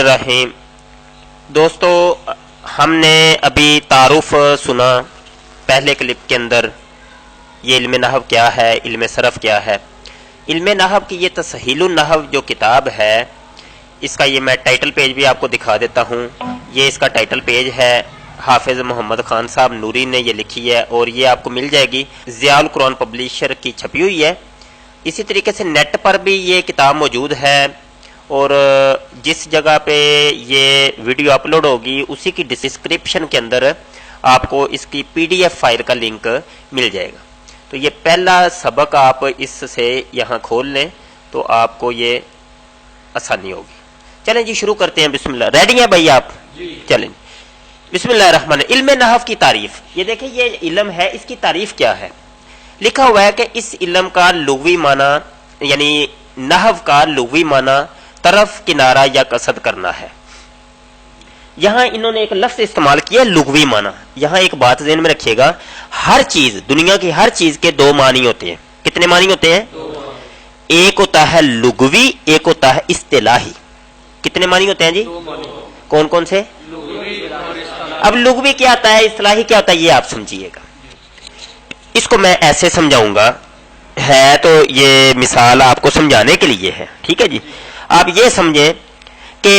बिस्मिल्लाहिर्रहमानिर्रहीम। दोस्तों, हमने अभी तारुफ सुना पहले क्लिप के अंदर, ये इल्म नहव क्या है, इल्म सरफ क्या है। इल्म नहव की ये तसहीलुन नहव जो किताब है, इसका ये मैं टाइटल पेज भी आपको दिखा देता हूँ। ये इसका टाइटल पेज है, हाफिज मोहम्मद खान साहब नूरी ने ये लिखी है और ये आपको मिल जाएगी, ज़ियाउल कुरान पब्लिशर की छपी हुई है। इसी तरीके से नेट पर भी ये किताब मौजूद है और जिस जगह पे ये वीडियो अपलोड होगी उसी की डिस्क्रिप्शन के अंदर आपको इसकी PDF फाइल का लिंक मिल जाएगा। तो ये पहला सबक आप इससे यहाँ खोल लें तो आपको ये आसानी होगी। चलें जी, शुरू करते हैं। बिस्मिल्लाह। रेडी हैं भाई आप? चलें। बिस्मिल्लाहिर्रहमान। इल्म नहव की तारीफ। ये देखें, ये इल्म है, इसकी तारीफ क्या है। लिखा हुआ है कि इस इल्म का लुग़वी माना, यानी नहव का लुग़वी माना तरफ, किनारा या कसद करना है। यहां इन्होंने एक लफ्ज इस्तेमाल किया, लुग़वी माना। यहां एक बात ज़हन में रखिएगा, हर चीज, दुनिया की हर चीज के दो मानी होते हैं। कितने मानी होते हैं? एक होता है लुग़वी, एक होता है इस्तिलाही। कितने मानी होते हैं जी? कौन कौन से? अब लुग़वी क्या होता है, इस्तिलाही क्या होता है, ये आप समझिएगा। इसको मैं ऐसे समझाऊंगा, है तो ये मिसाल आपको समझाने के लिए है, ठीक है जी। आप ये समझें कि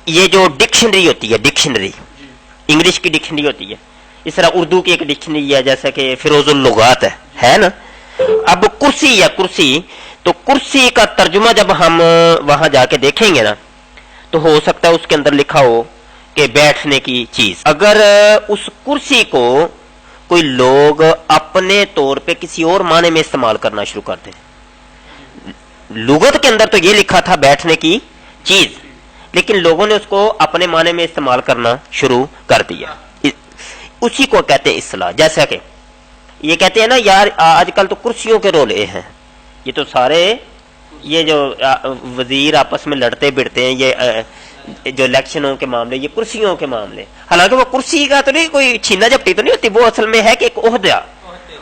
ये जो डिक्शनरी होती है, डिक्शनरी इंग्लिश की डिक्शनरी होती है, इस तरह उर्दू की एक डिक्शनरी है, जैसे कि फिरोजुल लुगात है ना। अब कुर्सी या कुर्सी, तो कुर्सी का तर्जुमा जब हम वहां जाके देखेंगे ना, तो हो सकता है उसके अंदर लिखा हो कि बैठने की चीज। अगर उस कुर्सी को कोई लोग अपने तौर पे किसी और माने में इस्तेमाल करना शुरू कर दें, लुगत के अंदर तो ये लिखा था बैठने की चीज, लेकिन लोगों ने उसको अपने माने में इस्तेमाल करना शुरू कर दिया। उसी को कहते हैं इस्लाह। जैसा कि ये कहते हैं ना, यार आजकल तो कुर्सियों के रोले हैं, ये तो सारे ये जो वजीर आपस में लड़ते बिड़ते हैं, ये जो इलेक्शनों के मामले, ये कुर्सियों के मामले। हालांकि वो कुर्सी का तो नहीं, कोई छीना झपटी तो नहीं होती, वो असल में है कि एक ओहदा,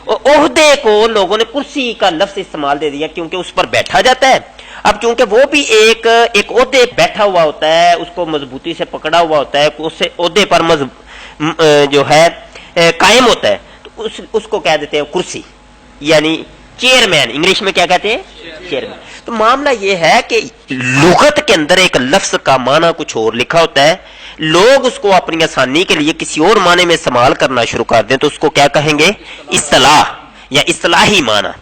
ओहदे को लोगों ने कुर्सी का लफ्ज इस्तेमाल दे दिया क्योंकि उस पर बैठा जाता है। अब क्योंकि वो भी एक ओहदे बैठा हुआ होता है, उसको मजबूती से पकड़ा हुआ होता है, उससे ओहदे पर जो है कायम होता है, तो उसको कह देते हैं कुर्सी, यानी चेयरमैन। इंग्लिश में क्या कहते हैं? चेयरमैन। तो मामला ये है कि लुगत के अंदर एक लफ्ज का माना कुछ और लिखा होता है, लोग उसको अपनी आसानी के लिए किसी और माने में इस्तेमाल करना शुरू कर दें तो उसको क्या कहेंगे? इस्तिलाह या इस्तिलाही माना,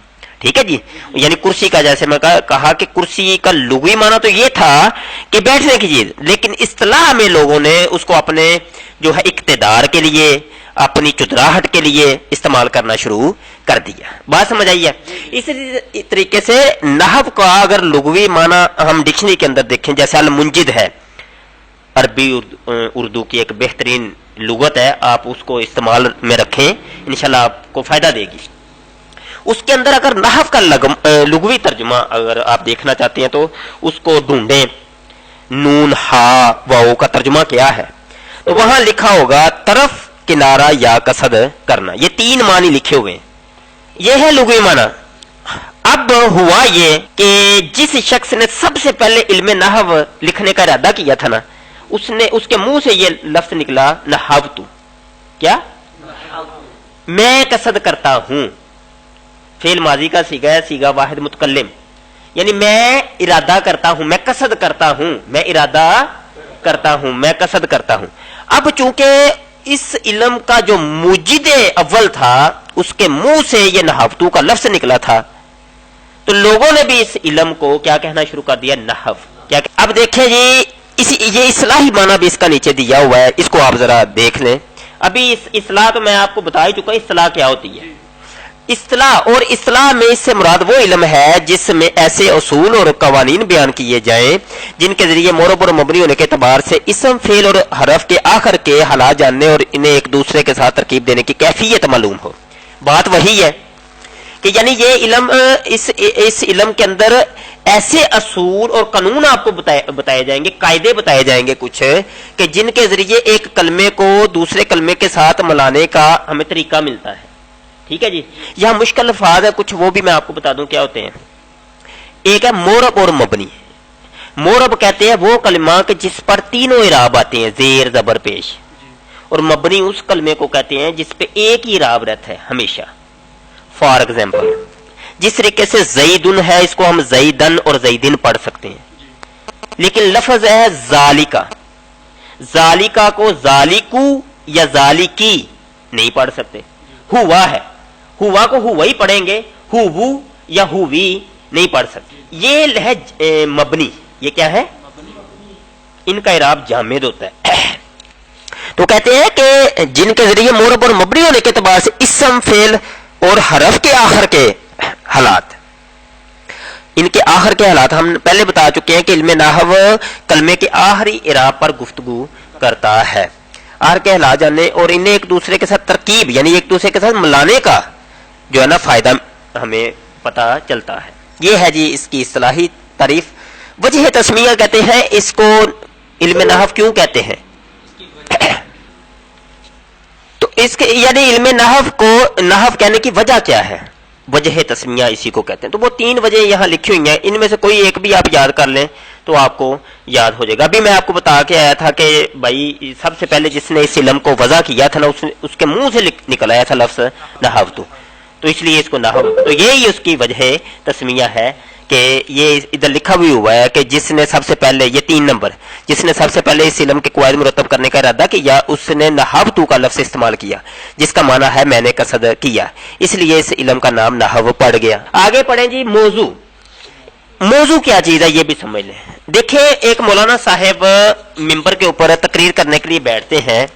ठीक है जी। यानी कुर्सी का, जैसे मैं कहा कि कुर्सी का लुग़वी माना तो ये था कि बैठने की चीज, लेकिन इस्तिलाह में लोगों ने उसको अपने जो है इक्तिदार के लिए, अपनी चुतराहट के लिए इस्तेमाल करना शुरू कर दिया। बात समझ आई है? इसी तरीके से नहव का अगर लुग़वी माना हम डिक्शनरी के अंदर देखें, जैसे अल मुंजिद है, अरबी उर्दू की एक बेहतरीन लुगत है, आप उसको इस्तेमाल में रखें, इंशाल्लाह आपको फायदा देगी। उसके अंदर अगर नहव का लुग़वी तर्जुमा अगर आप देखना चाहते हैं तो उसको ढूंढें, नून हा वाओ का तर्जुमा क्या है, तो वहां लिखा होगा तरफ, किनारा या कसद करना। ये तीन मानी लिखे हुए हैं, ये है लुग़वी माना। अब हुआ ये कि जिस शख्स ने सबसे पहले इल्म नहव लिखने का इरादा किया था ना, उसके मुंह से ये लफ्ज निकला, नहवतु। क्या? मैं कसद करता हूं। फेल माजी का सीगा है, सीगा वाहिद मुतकल्लिम, यानी मैं इरादा करता हूं, मैं कसद करता हूं, मैं इरादा करता हूं, मैं कसद करता हूं। अब चूंकि इस इल्म का जो मुजिदे अव्वल था, उसके मुंह से ये नहवतु का लफ्ज निकला था, तो लोगों ने भी इस इल्म को क्या कहना शुरू कर दिया? नहव। क्या? अब देखें जी, ये इस्लाही माना भी इसका नीचे दिया हुआ है, इसको आप जरा देख लें। अभी इस्लाह तो मैं आपको बता ही चुका, इस्लाह क्या होती है। इस्लाह, और इस्लाह में इससे मुराद वो इल्म है जिसमें ऐसे उसूल और कवानीन बयान किए जाएं जिनके जरिए मोरब और मबनी होने के एतबार से इसम, फेल और हरफ के आखिर के हालात जानने और इन्हें एक दूसरे के साथ तरकीब देने की कैफियत मालूम हो। बात वही है कि यानी ये इल्म, इस इल्म के अंदर ऐसे असूल और कानून आपको बताए जाएंगे, कायदे बताए जाएंगे कुछ, कि जिनके जरिए एक कलमे को दूसरे कलमे के साथ मिलाने का हमें तरीका मिलता है। ठीक है जी। यहां मुश्किल अल्फाज है कुछ, वो भी मैं आपको बता दूं क्या होते हैं। एक है मोरब और मबनी। मोरब कहते हैं वो कलमा के जिस पर तीनों इराब आते हैं, जेर जबर पेश, और मबनी उस कलमे को कहते हैं जिस पे एक ही इराब रहता है हमेशा। फॉर एग्जाम्पल जिस तरीके से जईदुन है, इसको हम जईदन और जईदिन पढ़ सकते हैं, लेकिन लफ्ज है जालिका, जालिका को जालिकू या जालिकी नहीं पढ़ सकते। हुआ है, हुआ को हुआ ही पढ़ेंगे, हुवू या हुवी नहीं पढ़ सकते। ये है मबनी, ये क्या है, इनका इराब जामिद होता है। तो कहते हैं कि जिनके जरिए मोरब और मबनी होने के एतबार से इस्म, फेल और हरफ के आखिर के हालात, इनके आखिर के हालात हम पहले बता चुके हैं कि इल्मे नाहव कलमे के आखिरी इराब पर गुफ्तगू करता है। आखिर के हालात जानने और इन्हें एक दूसरे के साथ तरकीब यानी एक दूसरे के साथ मिलाने का जो है ना फायदा हमें पता चलता है। ये है जी इसकी इस्तिलाही तारीफ। वजह तस्मिया कहते हैं इसको, इल्मे नाहव क्यों कहते हैं, तो इसके यानी इल्मे नाहव को नाहव कहने की वजह क्या है, वजह तस्मिया इसी को कहते हैं। तो वो 3 वजह यहां लिखी हुई हैं, इनमें से कोई एक भी आप याद कर लें तो आपको याद हो जाएगा। अभी मैं आपको बता के आया था कि भाई सबसे पहले जिसने इस इल्म को वजह किया था ना, उसके मुंह से निकल आया था लफ्ज नहव, तो इसलिए इसको नहव, तो यही उसकी वजह तस्मिया है कि ये इधर लिखा भी हुआ है कि जिसने सबसे पहले, ये 3 नंबर, जिसने सबसे पहले इस इल्म के कवायद मुरतब करने का इरादा किया उसने नहवतु का लफ्ज इस्तेमाल किया, जिसका माना है मैंने कसद किया, इसलिए इस इल्म का नाम नहव पड़ गया। आगे पढ़ें जी मौजू। मौजू क्या चीज है ये भी समझ लें। देखिए एक मौलाना साहब मिंबर के ऊपर तकरीर करने के लिए बैठते हैं,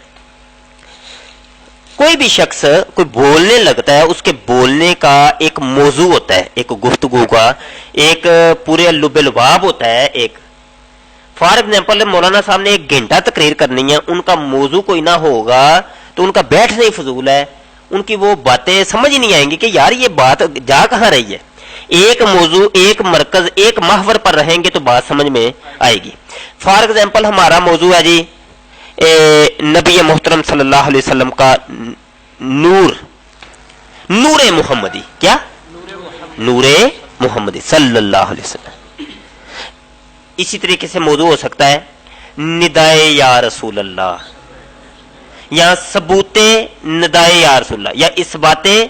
कोई भी शख्स कोई बोलने लगता है, उसके बोलने का एक मौजू होता है, एक गुफ्तगू का एक पूरे लुबेलबाब होता है। एक फॉर एग्जाम्पल मौलाना साहब ने 1 घंटा तकरीर करनी है, उनका मौजू कोई ना होगा तो उनका बैठना ही फजूल है, उनकी वो बातें समझ ही नहीं आएंगी कि यार ये बात जा कहां रही है। एक मौजू, एक मरकज, एक महवर पर रहेंगे तो बात समझ में आएगी। फॉर एग्जाम्पल हमारा मौजू है जी नबी मोहतरम सल्लल्लाहु अलैहि वसल्लम का नूर, नूरे मुहम्मदी, क्या नूरे मुहम्मदी सल्लल्लाहु अलैहि वसल्लम। इसी तरीके से मौजू हो सकता है निदाए या रसूल अल्लाह, या सबूते निदाए या रसूल अल्लाह, या इस बातें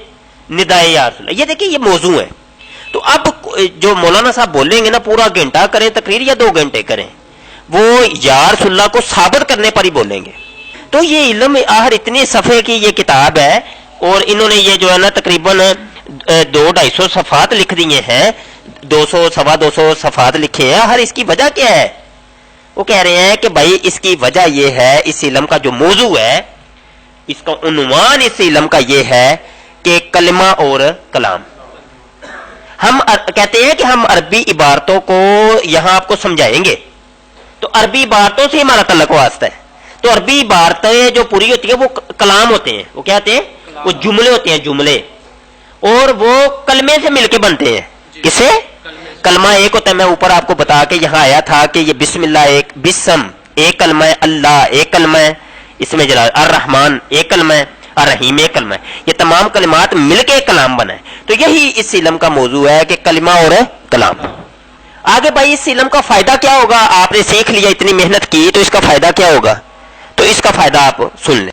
निदाए या रसूल अल्लाह। ये देखिए ये मौजू है। तो अब जो मौलाना साहब बोलेंगे ना, पूरा घंटा करें तकरीर या 2 घंटे करें, वो या रसूलुल्लाह को साबित करने पर ही बोलेंगे। तो ये इल्म आहर इतने सफ़े की ये किताब है, और इन्होंने ये जो है ना तकरीबन 200-250 सफ़ात लिख दिए हैं, 200-225 सफ़ात लिखे हैं। हर इसकी वजह क्या है, वो कह रहे हैं कि भाई इसकी वजह ये है, इस इल्म का जो मौजू है, इसका उन्वान इस इल्म का ये है कि कलमा और कलाम। हम कहते हैं कि हम अरबी इबारतों को यहां आपको समझाएंगे, तो अरबी इबारतों से हमारा तल्लुक वास्ता है। तो अरबी इबारतें जो पूरी होती है वो कलाम होते हैं, वो क्या होते हैं, वो जुमले होते हैं, जुमले, और वो कलमे से मिलके बनते हैं। किसे, कलमा एक होता है, मैं ऊपर आपको बता के यहां आया था कि ये बिस्मिल्लाह एक, बिस्म एक कलमा है, अल्लाह एक कलमा है, इसमें जलाल, अर रहमान एक कलमा है, अर रहीम एक कलमा है, ये तमाम कलिमात मिलके कलाम बना है। तो यही इस इल्म का मौजू है कि कलिमा और कलाम। आगे भाई इस इल्म का फायदा क्या होगा, आपने सीख लिया, इतनी मेहनत की, तो इसका फायदा क्या होगा, तो इसका फायदा आप सुन लें।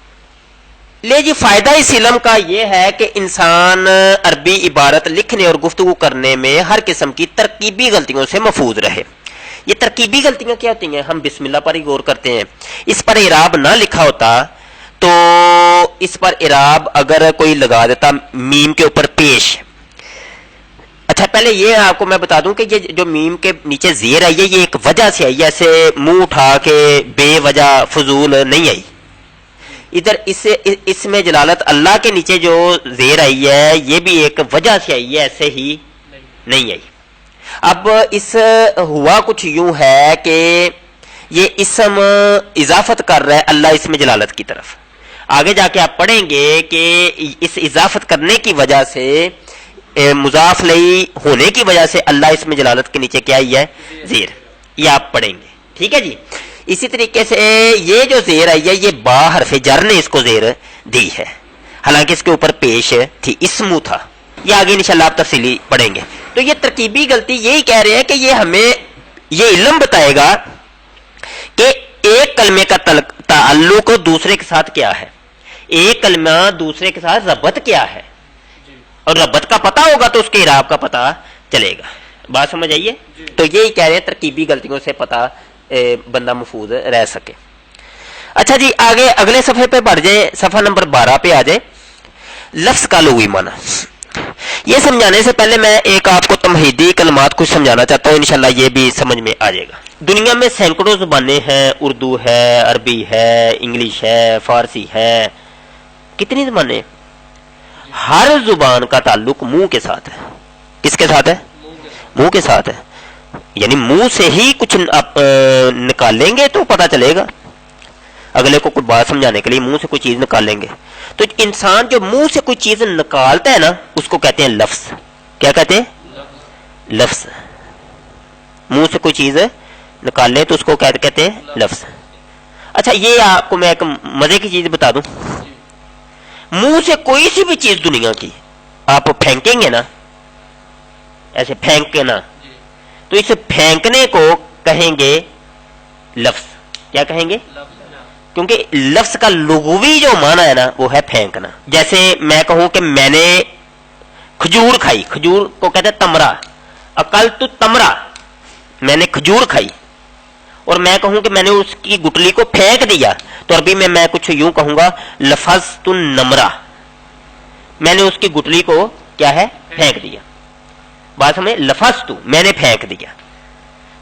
ले जी, फायदा इस इल्म का यह है कि इंसान अरबी इबारत लिखने और गुफ्तगू करने में हर किस्म की तरकीबी गलतियों से महफूज रहे। ये तरकीबी गलतियां क्या होती हैं, हम बिस्मिल्लाह पर ही गौर करते हैं, इस पर इराब ना लिखा होता तो इस पर इराब अगर कोई लगा देता मीम के ऊपर पेश। अच्छा पहले ये आपको मैं बता दूं कि ये जो मीम के नीचे जेर आई है ये एक वजह से आई है, ऐसे मुंह उठा के बेवजह फजूल नहीं आई। इधर इसमें जलालत अल्लाह के नीचे जो जेर आई है ये भी एक वजह से आई है, ऐसे ही नहीं आई। अब इस हुआ कुछ यूं है कि ये इसम इजाफत कर रहा है अल्लाह इसमें जलालत की तरफ। आगे जाके आप पढ़ेंगे कि इस इजाफत करने की वजह से मुजाफ लई होने की वजह से अल्लाह इसमें जलालत के नीचे क्या ही है, जेर, ये आप पढ़ेंगे, ठीक है जी। इसी तरीके से ये जो जेर आई है ये बा हरफ जर ने इसको जेर दी है, हालांकि इसके ऊपर पेश थी, इसमु था, ये आगे इंशाल्लाह आप तफसीली पढ़ेंगे। तो ये तरकीबी गलती यही कह रहे हैं कि ये हमें یہ علم بتائے گا کہ ایک کلمے کا تعلق دوسرے کے ساتھ کیا ہے، ایک کلمہ دوسرے کے ساتھ ربط کیا ہے، اور ربط کا پتہ ہوگا تو اس کے اعراب کا پتہ چلے گا. بات سمجھ آئیے؟ تو یہی کہہ رہے ہیں ترکیبی غلطیوں سے پتہ بندہ محفوظ رہ سکے. اچھا جی، آگے اگلے صفحے پہ بڑھ جائیں، صفحہ نمبر 12 پہ آ جائیں. لفظ کا لغوی معنی. یہ سمجھانے سے پہلے میں ایک آپ کو تمہیدی کلمات کچھ سمجھانا چاہتا ہوں، انشاءاللہ یہ بھی سمجھ میں آ جائے گا. دنیا میں سینکڑوں زبانیں ہیں، اردو ہے، عربی ہے، انگلش ہے، فارسی ہے، کتنی زبانیں؟ ہر زبان کا تعلق منہ کے ساتھ ہے. کس کے ساتھ ہے؟ منہ کے ساتھ ہے. یعنی منہ سے ہی کچھ نکالیں گے تو پتہ چلے گا. اگلے کو کوئی بات سمجھانے کے لیے منہ سے کوئی چیز نکالیں گے تو انسان جو منہ سے کوئی چیز نکالتا ہے نا اس کو کہتے ہیں لفظ. کیا کہتے ہیں؟ لفظ. منہ سے کوئی چیز نکال لیں تو اس کو کہتے ہیں لفظ. اچھا، یہ آپ کو میں ایک مزے کی چیز بتا دوں. منہ سے کوئی سی بھی چیز دنیا کی آپ پھینکیں گے نا، ایسے پھینک کے نا، تو اس پھینکنے کو کہیں گے لفظ. کیا کہیں گے؟ کیونکہ لفظ کا لغوی جو معنی ہے نا وہ ہے پھینکنا. جیسے میں کہوں کہ میں نے کھجور کھائی، کھجور کو کہتے ہیں تمرا. اکل تو تمرا، میں نے کھجور کھائی. اور میں کہوں کہ میں نے اس کی گٹلی کو پھینک دیا تو عربی میں کچھ یوں کہوں گا لفظت النمرہ، میں نے اس کی گٹلی کو کیا ہے؟ پھینک دیا. بات سمجھے؟ لفظت، میں نے پھینک دیا.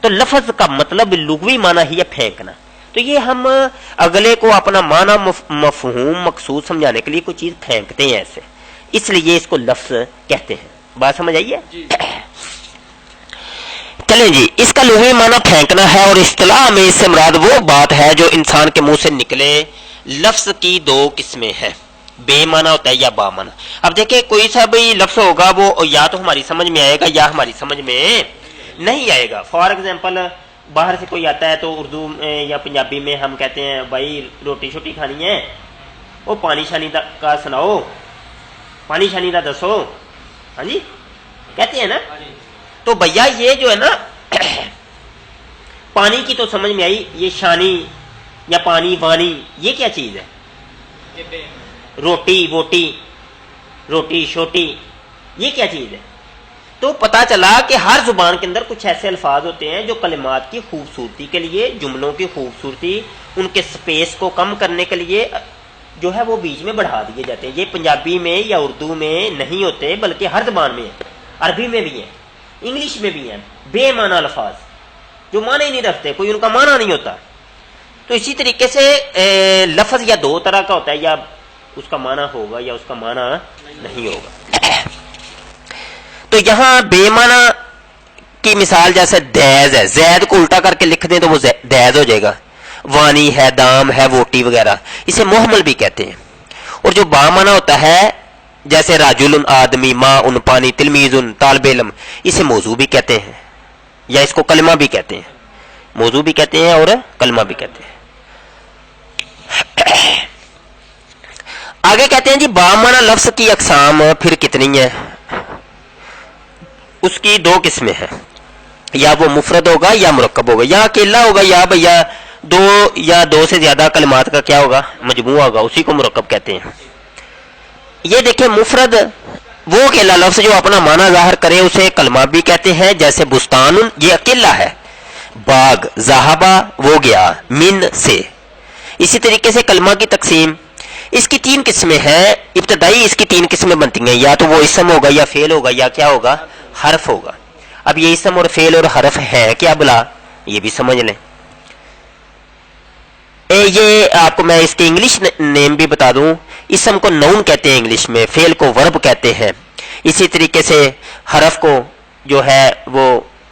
تو لفظ کا مطلب لغوی معنی ہی ہے پھینکنا. تو یہ ہم اگلے کو اپنا معنی مفہوم مقصود سمجھانے کے لیے کوئی چیز پھینکتے ہیں ایسے، اس لیے اس کو لفظ کہتے ہیں. بات سمجھ آئیے؟ چلیں جی، اس کا لغوی معنی پھینکنا ہے، اور اصطلاح میں اس سے مراد وہ بات ہے جو انسان کے منہ سے نکلے. لفظ کی دو قسمیں ہیں، بے معنی ہوتا ہے یا با معنی. اب دیکھیں کوئی سا بھی لفظ ہوگا وہ یا تو ہماری سمجھ میں آئے گا یا ہماری سمجھ میں نہیں آئے گا. فار ایگزامپل باہر سے کوئی آتا ہے تو اردو یا پنجابی میں ہم کہتے ہیں بھائی روٹی شوٹی کھانی ہے، وہ پانی شانی کا سناؤ، پانی شانی کا دسو. ہاں جی کہتے ہیں نا. تو بھیا یہ جو ہے نا پانی کی تو سمجھ میں آئی، یہ شانی یا پانی وانی یہ کیا چیز ہے؟ روٹی ووٹی، روٹی شوٹی، یہ کیا چیز ہے؟ تو پتا چلا کہ ہر زبان کے اندر کچھ ایسے الفاظ ہوتے ہیں جو کلمات کی خوبصورتی کے لیے، جملوں کی خوبصورتی، ان کے سپیس کو کم کرنے کے لیے جو ہے وہ بیچ میں بڑھا دیے جاتے ہیں. یہ پنجابی میں یا اردو میں نہیں ہوتے بلکہ ہر زبان میں ہیں، عربی میں بھی ہیں، انگلش میں بھی ہیں. بے معنی الفاظ جو معنی ہی نہیں رکھتے، کوئی ان کا معنی نہیں ہوتا. تو اسی طریقے سے لفظ یا دو طرح کا ہوتا ہے، یا اس کا معنی ہوگا یا اس کا معنی نہیں ہوگا. تو یہاں بے معنی کی مثال جیسے دیز ہے، زید کو الٹا کر کے لکھ دیں تو وہ دیز ہو جائے گا. وانی ہے، دام ہے، ووٹی وغیرہ، اسے محمل بھی کہتے ہیں. اور جو با معنی ہوتا ہے جیسے راجل آدمی، ماں ان پانی، تلمیذ طالب علم، اسے موضوع بھی کہتے ہیں یا اس کو کلمہ بھی کہتے ہیں. موضوع بھی کہتے ہیں اور کلمہ بھی کہتے ہیں. آگے کہتے ہیں جی با معنی لفظ کی اقسام پھر کتنی ہیں؟ اس کی دو قسمیں ہیں، یا وہ مفرد ہوگا یا مرکب ہوگا، یا اکیلا ہوگا یا بھیا دو یا دو سے زیادہ کلمات کا کیا ہوگا؟ مجموعہ ہوگا، اسی کو مرکب کہتے ہیں. یہ دیکھیں مفرد وہ اکیلا لفظ جو اپنا معنی ظاہر کرے اسے کلمہ بھی کہتے ہیں. جیسے بستان، یہ اکیلا ہے. باغ، ذہبہ وہ گیا، من سے. اسی طریقے سے کلمہ کی تقسیم اس کی تین قسمیں ہیں. ابتدائی اس کی تین قسمیں بنتی ہیں، یا تو وہ اسم ہوگا یا فعل ہوگا یا کیا ہوگا؟ حرف ہوگا. اب یہ اسم اور فعل اور حرف ہے کیا بلا؟ یہ بھی سمجھ لیں. یہ آپ کو میں اس کے انگلش نیم بھی بتا دوں. اسم کو نون کہتے ہیں انگلش میں، فعل کو ورب کہتے ہیں. اسی طریقے سے حرف کو جو ہے وہ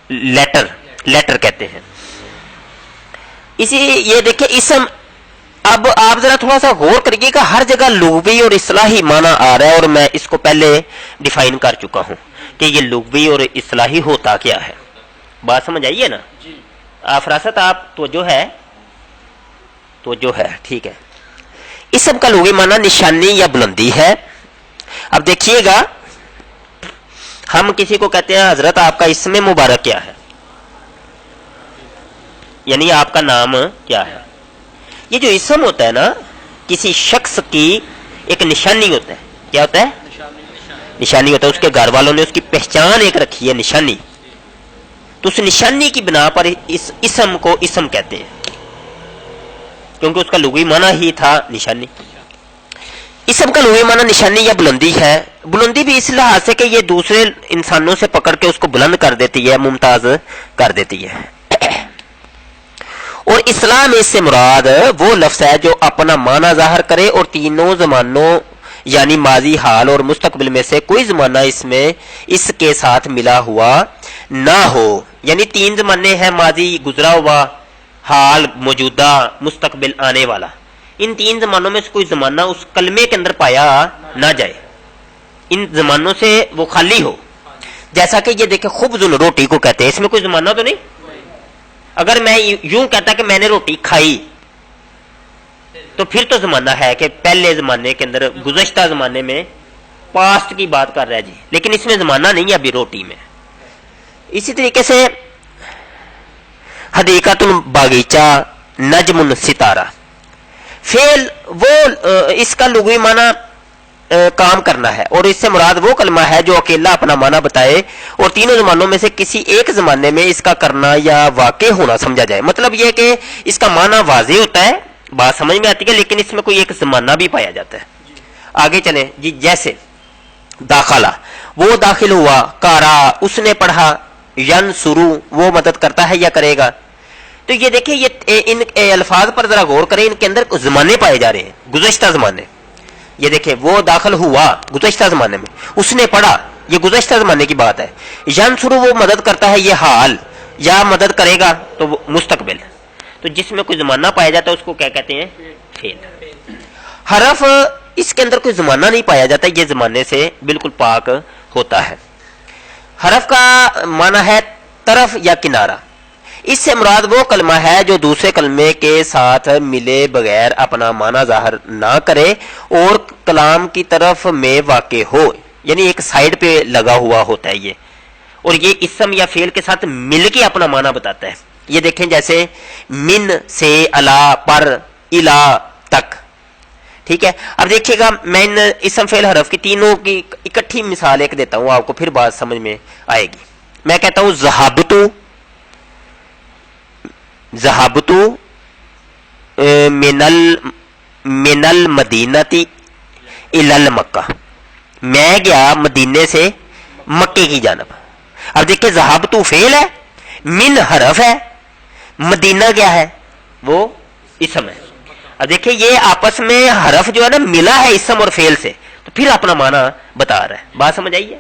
لیٹر کہتے ہیں. یہ دیکھیں اسم. اب آپ ذرا تھوڑا سا غور کریے کہ ہر جگہ لغوی اور اصطلاحی معنی آ رہا ہے، اور میں اس کو پہلے ڈیفائن کر چکا ہوں کہ یہ لغوی اور اصطلاحی ہوتا کیا ہے. بات سمجھ آئیے نا؟ فراست آپ توجہ ہے ٹھیک ہے. اسم کا لغوی معنی نشانی یا بلندی ہے. اب دیکھیے گا، ہم کسی کو کہتے ہیں حضرت آپ کا اسم مبارک کیا ہے؟ یعنی آپ کا نام کیا ہے. یہ جو اسم ہوتا ہے نا کسی شخص کی ایک نشانی ہوتا ہے. کیا ہوتا ہے؟ نشانی ہوتا ہے. اس کے گھر والوں نے اس کی پہچان ایک رکھی ہے نشانی, تو اس نشانی کی بنا پر اس اسم کو اسم کہتے ہیں کیونکہ اس کا لغوی معنی ہی تھا نشانی. اسم کا لغوی معنی نشانی یا بلندی ہے. بلندی بھی اس لحاظ سے کہ یہ دوسرے انسانوں سے پکڑ کے اس کو بلند کر دیتی ہے, ممتاز کر دیتی ہے. اور اسلام اس سے مراد وہ لفظ ہے جو اپنا معنی ظاہر کرے اور تینوں زمانوں یعنی ماضی, حال اور مستقبل میں سے کوئی زمانہ اس میں اس کے ساتھ ملا ہوا نہ ہو. یعنی تین زمانے ہیں, ماضی گزرا ہوا, حال موجودہ, مستقبل آنے والا. ان تین زمانوں میں سے کوئی زمانہ اس کلمے کے اندر پایا نہ جائے, ان زمانوں سے وہ خالی ہو. جیسا کہ یہ دیکھیں خبز روٹی کو کہتے ہیں, اس میں کوئی زمانہ تو نہیں. اگر میں یوں کہتا کہ میں نے روٹی کھائی تو پھر تو زمانہ ہے کہ پہلے زمانے کے اندر, گزشتہ زمانے میں, پاسٹ کی بات کر رہا ہے جی, لیکن اس میں زمانہ نہیں ہے ابھی روٹی میں. اسی طریقے سے حدیقۃ باغیچہ, نجم ستارہ, فعل وہ اس کا لغوی معنی کام کرنا ہے اور اس سے مراد وہ کلمہ ہے جو اکیلا اپنا معنی بتائے اور تینوں زمانوں میں سے کسی ایک زمانے میں اس کا کرنا یا واقع ہونا سمجھا جائے. مطلب یہ کہ اس کا معنی واضح ہوتا ہے, بات سمجھ میں آتی ہے, لیکن اس میں کوئی ایک زمانہ بھی پایا جاتا ہے. آگے چلیں جی. جیسے داخلہ, وہ داخل ہوا, قارا, اس نے پڑھا, ینصرو, وہ مدد کرتا ہے یا کرے گا. تو یہ دیکھیں یہ ان الفاظ پر ذرا غور کریں, ان کے اندر زمانے پائے جا رہے ہیں, گزشتہ زمانے. یہ دیکھیں وہ داخل ہوا گزشتہ زمانے میں, اس نے پڑھا یہ گزشتہ زمانے کی بات ہے. ینصرو وہ مدد کرتا ہے, یہ حال, یا مدد کرے گا تو وہ مستقبل. تو جس میں کوئی زمانہ پایا جاتا ہے اس کو کیا کہتے ہیں؟ فعل. حرف اس کے اندر کوئی زمانہ نہیں پایا جاتا, یہ زمانے سے بالکل پاک ہوتا ہے. حرف کا معنی ہے طرف یا کنارہ. اس سے مراد وہ کلمہ ہے جو دوسرے کلمے کے ساتھ ملے بغیر اپنا معنی ظاہر نہ کرے اور کلام کی طرف میں واقع ہو, یعنی ایک سائیڈ پہ لگا ہوا ہوتا ہے یہ, اور یہ اسم یا فعل کے ساتھ مل کے اپنا معنی بتاتا ہے. یہ دیکھیں جیسے من سے الا, پر, الا تک. ٹھیک ہے. اب دیکھیے گا میں ان اسم فعل حرف کی تینوں کی اکٹھی مثال ایک دیتا ہوں آپ کو, پھر بات سمجھ میں آئے گی. میں کہتا ہوں ذہبتو, ذہبتو من المدینتی الی المکہ, میں گیا مدینے سے مکے کی جانب. اب دیکھیں ذہبتو فعل ہے, من حرف ہے, مدینہ کیا ہے؟ وہ اسم ہے. اب دیکھیں یہ آپس میں حرف جو ہے نا ملا ہے اسم اور فعل سے, تو پھر اپنا معنی بتا رہا ہے. بات سمجھ آئی ہے؟